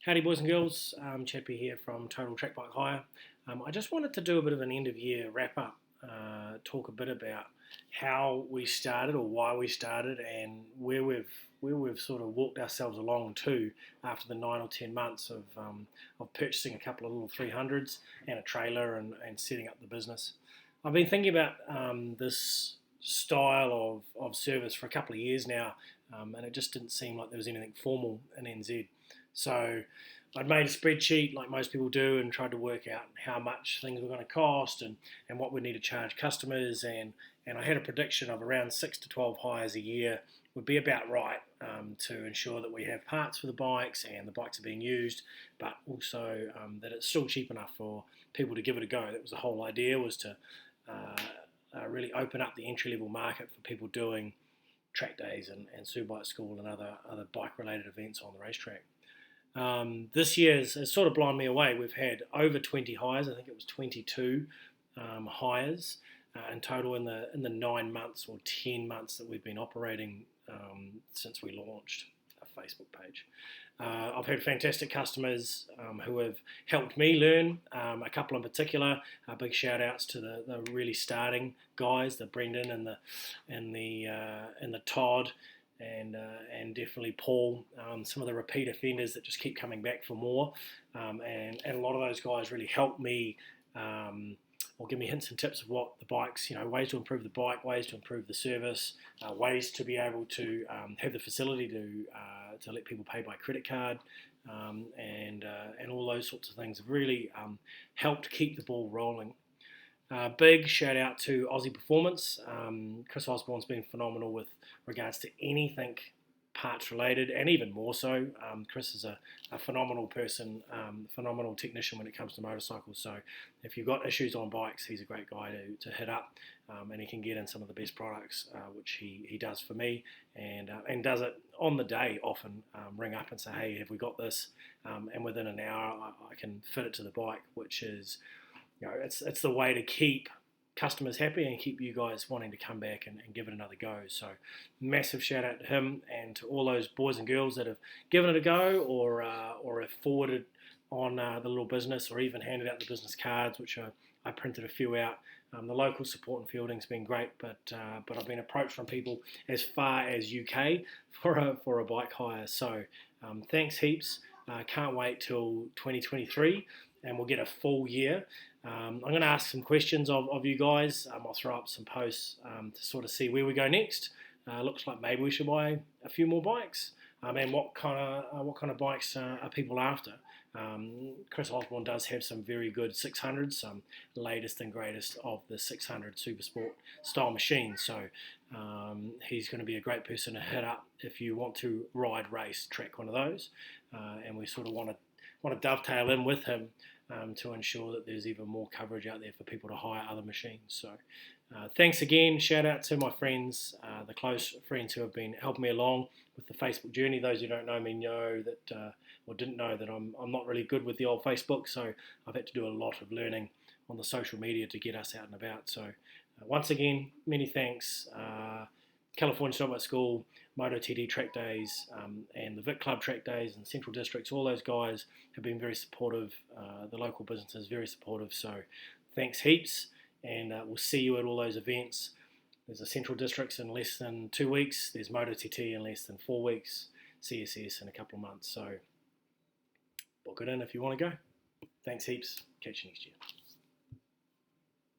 Howdy boys and girls, Chappie here from Total Track Bike Hire. I just wanted to do a bit of an end of year wrap up, talk a bit about how we started or why we started and where we've sort of walked ourselves along to after the 9 or 10 months of purchasing a couple of little 300s and a trailer and setting up the business. I've been thinking about this style of service for a couple of years now, and it just didn't seem like there was anything formal in NZ. So I'd made a spreadsheet like most people do and tried to work out how much things were going to cost and what we need to charge customers, and I had a prediction of around 6 to 12 hires a year would be about right to ensure that we have parts for the bikes and the bikes are being used, but also that it's still cheap enough for people to give it a go. That was the whole idea, was to really open up the entry-level market for people doing track days and Superbike School and other bike-related events on the racetrack. This year has sort of blown me away. We've had over 20 hires. I think it was 22 hires in total in the 9 months or 10 months that we've been operating since we launched a Facebook page. I've had fantastic customers who have helped me learn. A couple in particular. Big shout outs to the really starting guys, the Brendan and the Todd. And definitely Paul, some of the repeat offenders that just keep coming back for more, and a lot of those guys really help me or give me hints and tips of what the bikes, ways to improve the bike, ways to improve the service, ways to be able to have the facility to let people pay by credit card, and all those sorts of things have really helped keep the ball rolling. Big shout out to Aussie Performance. Chris Osborne's been phenomenal with regards to anything parts related, and even more so. Chris is a phenomenal person, phenomenal technician when it comes to motorcycles. So if you've got issues on bikes, he's a great guy to hit up, and he can get in some of the best products, which he does for me, and does it on the day often. Ring up and say, hey, have we got this? And within an hour, I can fit it to the bike, which is, it's the way to keep customers happy and keep you guys wanting to come back and give it another go. So massive shout out to him and to all those boys and girls that have given it a go or have forwarded on the little business or even handed out the business cards, which I printed a few out. The local support and fielding's been great, but I've been approached from people as far as UK for a bike hire. So thanks heaps. Can't wait till 2023 and we'll get a full year. I'm going to ask some questions of you guys. I'll throw up some posts to sort of see where we go next. Looks like maybe we should buy a few more bikes. And what kind of bikes are people after? Chris Osborne does have some very good 600s, some latest and greatest of the 600 Super Sport style machines. So he's going to be a great person to hit up if you want to ride, race, track one of those. And we sort of want to dovetail in with him to ensure that there's even more coverage out there for people to hire other machines. So thanks again. Shout out to my friends, the close friends who have been helping me along with the Facebook journey. Those who don't know me know that, or didn't know that I'm not really good with the old Facebook, so I've had to do a lot of learning on the social media to get us out and about. So once again, many thanks. California Superbike School, Moto TT track days, and the Vic Club track days and Central Districts, all those guys have been very supportive. The local businesses very supportive. So thanks heaps, and we'll see you at all those events. There's a Central Districts in less than 2 weeks. There's Moto TT in less than 4 weeks. CSS in a couple of months. So book it in if you want to go. Thanks heaps. Catch you next year.